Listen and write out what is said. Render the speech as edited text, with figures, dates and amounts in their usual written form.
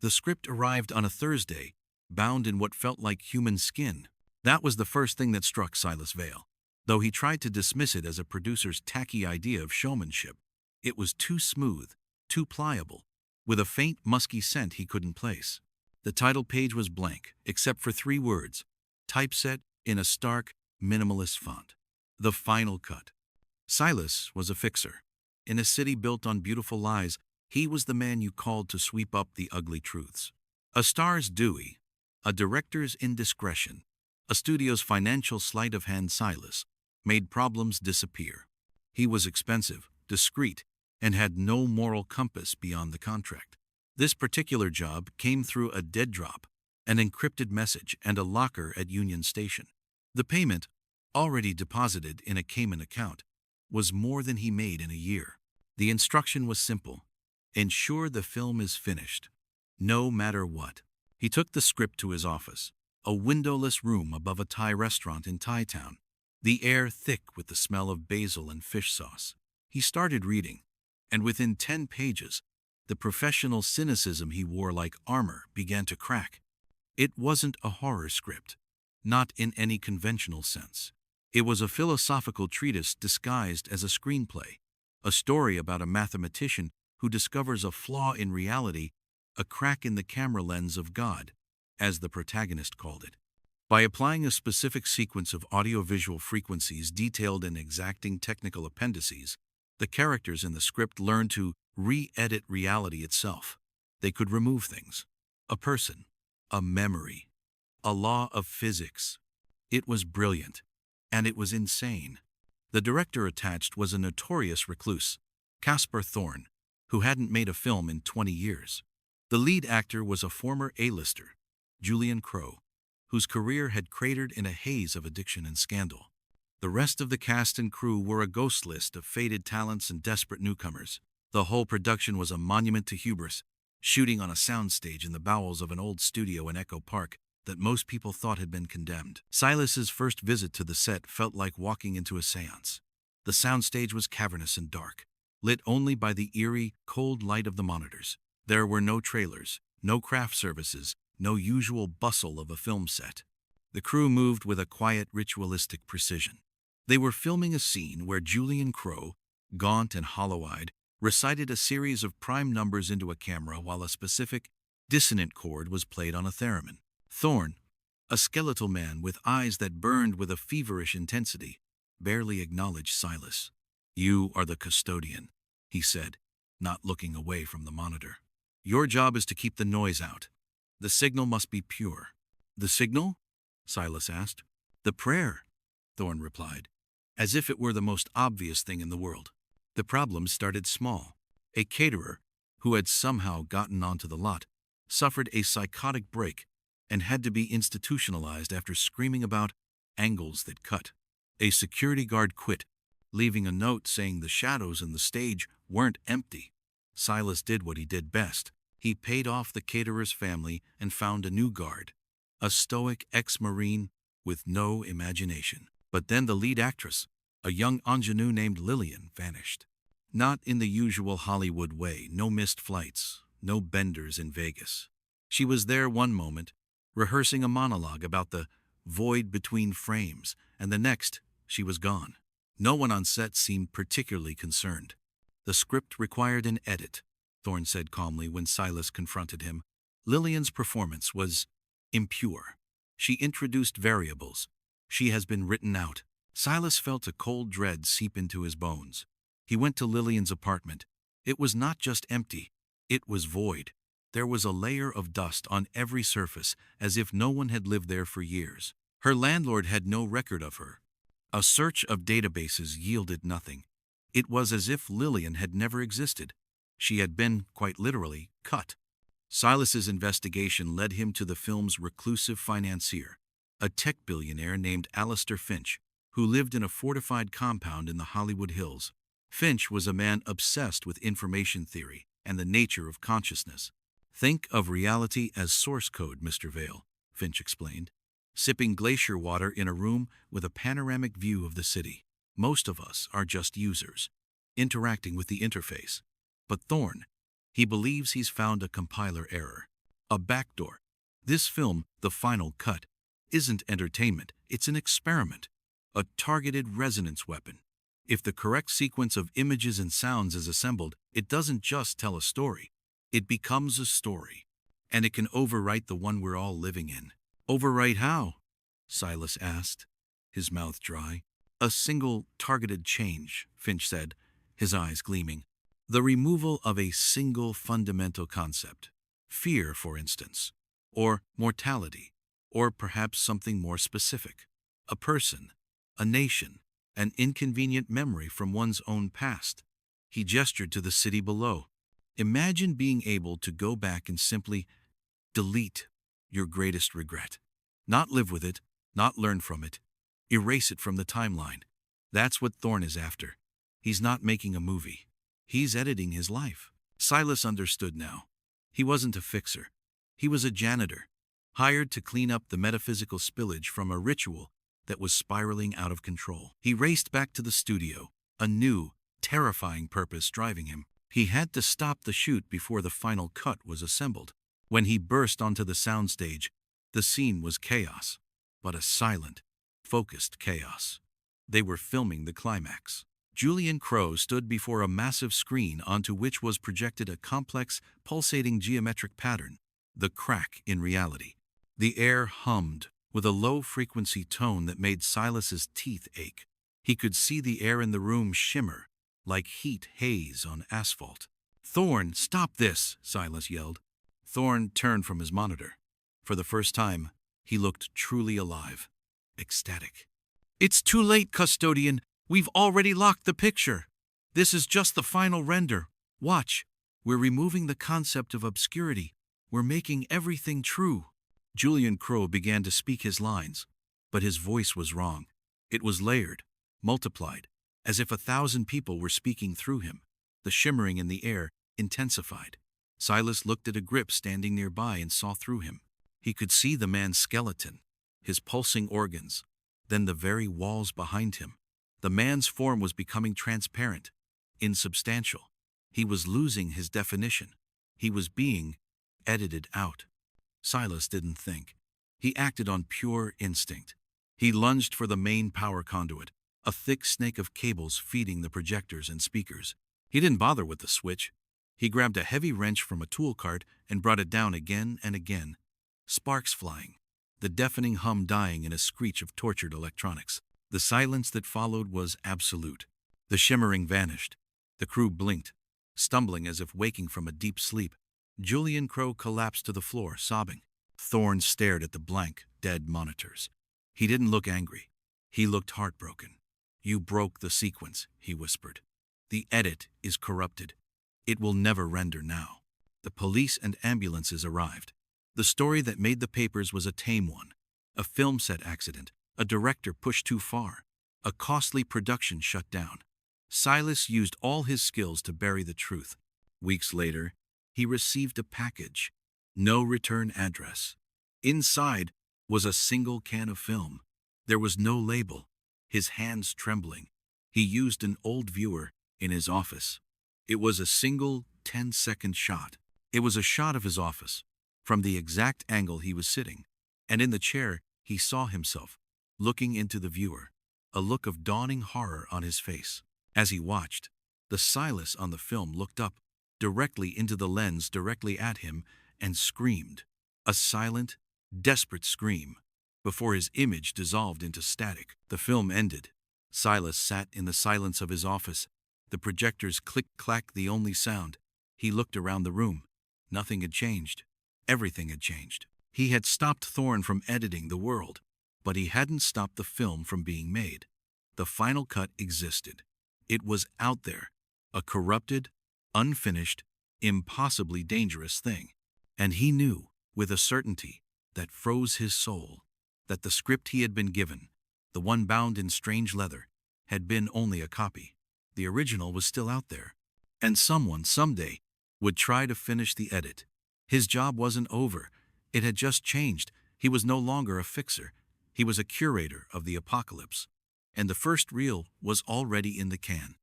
The script arrived on a Thursday, bound in what felt like human skin. That was the first thing that struck Silas Vale. Though he tried to dismiss it as a producer's tacky idea of showmanship, it was too smooth, too pliable, with a faint, musky scent he couldn't place. The title page was blank, except for 3 words, typeset in a stark, minimalist font. The final cut. Silas was a fixer. In a city built on beautiful lies, he was the man you called to sweep up the ugly truths. A star's Dewey, a director's indiscretion, a studio's financial sleight of hand. Silas made problems disappear. He was expensive, discreet, and had no moral compass beyond the contract. This particular job came through a dead drop, an encrypted message, and a locker at Union Station. The payment, already deposited in a Cayman account, was more than he made in a year. The instruction was simple: ensure the film is finished, no matter what. He took the script to his office, a windowless room above a Thai restaurant in Thai town, the air thick with the smell of basil and fish sauce. He started reading, and within 10 pages, the professional cynicism he wore like armor began to crack. It wasn't a horror script, not in any conventional sense. It was a philosophical treatise disguised as a screenplay, a story about a mathematician who discovers a flaw in reality, a crack in the camera lens of God, as the protagonist called it. By applying a specific sequence of audiovisual frequencies detailed in exacting technical appendices, the characters in the script learned to re-edit reality itself. They could remove things: a person, a memory, a law of physics. It was brilliant, and it was insane. The director attached was a notorious recluse, Caspar Thorne, who hadn't made a film in 20 years. The lead actor was a former A-lister, Julian Crowe, whose career had cratered in a haze of addiction and scandal. The rest of the cast and crew were a ghost list of faded talents and desperate newcomers. The whole production was a monument to hubris, shooting on a soundstage in the bowels of an old studio in Echo Park that most people thought had been condemned. Silas's first visit to the set felt like walking into a seance. The soundstage was cavernous and dark, lit only by the eerie, cold light of the monitors. There were no trailers, no craft services, no usual bustle of a film set. The crew moved with a quiet, ritualistic precision. They were filming a scene where Julian Crowe, gaunt and hollow-eyed, recited a series of prime numbers into a camera while a specific, dissonant chord was played on a theremin. Thorne, a skeletal man with eyes that burned with a feverish intensity, barely acknowledged Silas. "You are the custodian," he said, not looking away from the monitor. "Your job is to keep the noise out. The signal must be pure." "The signal?" Silas asked. "The prayer," Thorne replied, as if it were the most obvious thing in the world. The problem started small. A caterer, who had somehow gotten onto the lot, suffered a psychotic break and had to be institutionalized after screaming about angles that cut. A security guard quit, leaving a note saying the shadows in the stage weren't empty. Silas did what he did best. He paid off the caterer's family and found a new guard, a stoic ex-Marine with no imagination. But then the lead actress, a young ingenue named Lillian, vanished. Not in the usual Hollywood way, no missed flights, no benders in Vegas. She was there one moment, rehearsing a monologue about the void between frames, and the next, she was gone. No one on set seemed particularly concerned. "The script required an edit," Thorne said calmly when Silas confronted him. "Lillian's performance was impure. She introduced variables. She has been written out." Silas felt a cold dread seep into his bones. He went to Lillian's apartment. It was not just empty, it was void. There was a layer of dust on every surface, as if no one had lived there for years. Her landlord had no record of her. A search of databases yielded nothing. It was as if Lillian had never existed. She had been, quite literally, cut. Silas's investigation led him to the film's reclusive financier, a tech billionaire named Alistair Finch, who lived in a fortified compound in the Hollywood Hills. Finch was a man obsessed with information theory and the nature of consciousness. "Think of reality as source code, Mr. Vale," Finch explained. "Sipping glacier water in a room with a panoramic view of the city. Most of us are just users, interacting with the interface. But Thorne, he believes he's found a compiler error. A backdoor. This film, The Final Cut, isn't entertainment, it's an experiment, a targeted resonance weapon. If the correct sequence of images and sounds is assembled, it doesn't just tell a story, it becomes a story. And it can overwrite the one we're all living in. Overwrite how? Silas asked, his mouth dry. A single targeted change, Finch said, his eyes gleaming. The removal of a single fundamental concept. Fear, for instance. Or mortality. Or perhaps something more specific. A person. A nation. An inconvenient memory from one's own past. He gestured to the city below. Imagine being able to go back and simply delete your greatest regret. Not live with it, not learn from it. Erase it from the timeline. That's what Thorne is after. He's not making a movie. He's editing his life. Silas understood now. He wasn't a fixer. He was a janitor, hired to clean up the metaphysical spillage from a ritual that was spiraling out of control. He raced back to the studio, a new, terrifying purpose driving him. He had to stop the shoot before the final cut was assembled. When he burst onto the soundstage, the scene was chaos, but a silent, focused chaos. They were filming the climax. Julian Crowe stood before a massive screen onto which was projected a complex, pulsating geometric pattern, the crack in reality. The air hummed with a low-frequency tone that made Silas's teeth ache. He could see the air in the room shimmer, like heat haze on asphalt. "Thorne, stop this!" Silas yelled. Thorne turned from his monitor. For the first time, he looked truly alive, ecstatic. "It's too late, custodian. We've already locked the picture. This is just the final render. Watch. We're removing the concept of obscurity. We're making everything true." Julian Crowe began to speak his lines, but his voice was wrong. It was layered, multiplied, as if 1,000 people were speaking through him. The shimmering in the air intensified. Silas looked at a grip standing nearby and saw through him. He could see the man's skeleton, his pulsing organs, then the very walls behind him. The man's form was becoming transparent, insubstantial. He was losing his definition. He was being edited out. Silas didn't think. He acted on pure instinct. He lunged for the main power conduit, a thick snake of cables feeding the projectors and speakers. He didn't bother with the switch. He grabbed a heavy wrench from a tool cart and brought it down again and again. Sparks flying, the deafening hum dying in a screech of tortured electronics. The silence that followed was absolute. The shimmering vanished. The crew blinked, stumbling as if waking from a deep sleep. Julian Crowe collapsed to the floor, sobbing. Thorne stared at the blank, dead monitors. He didn't look angry. He looked heartbroken. "You broke the sequence," he whispered. "The edit is corrupted. It will never render now." The police and ambulances arrived. The story that made the papers was a tame one. A film set accident. A director pushed too far. A costly production shut down. Silas used all his skills to bury the truth. Weeks later, he received a package. No return address. Inside was a single can of film. There was no label. His hands trembling. He used an old viewer in his office. It was a single 10-second shot. It was a shot of his office, from the exact angle he was sitting. And in the chair, he saw himself, looking into the viewer, a look of dawning horror on his face. As he watched, the Silas on the film looked up, directly into the lens directly at him, and screamed. A silent, desperate scream, before his image dissolved into static. The film ended. Silas sat in the silence of his office. The projectors click-clacked the only sound. He looked around the room. Nothing had changed. Everything had changed. He had stopped Thorne from editing the world, but he hadn't stopped the film from being made. The final cut existed. It was out there, a corrupted, unfinished, impossibly dangerous thing. And he knew, with a certainty that froze his soul, that the script he had been given, the one bound in strange leather, had been only a copy. The original was still out there, and someone, someday, would try to finish the edit. His job wasn't over. It had just changed. He was no longer a fixer. He was a curator of the apocalypse. And the first reel was already in the can.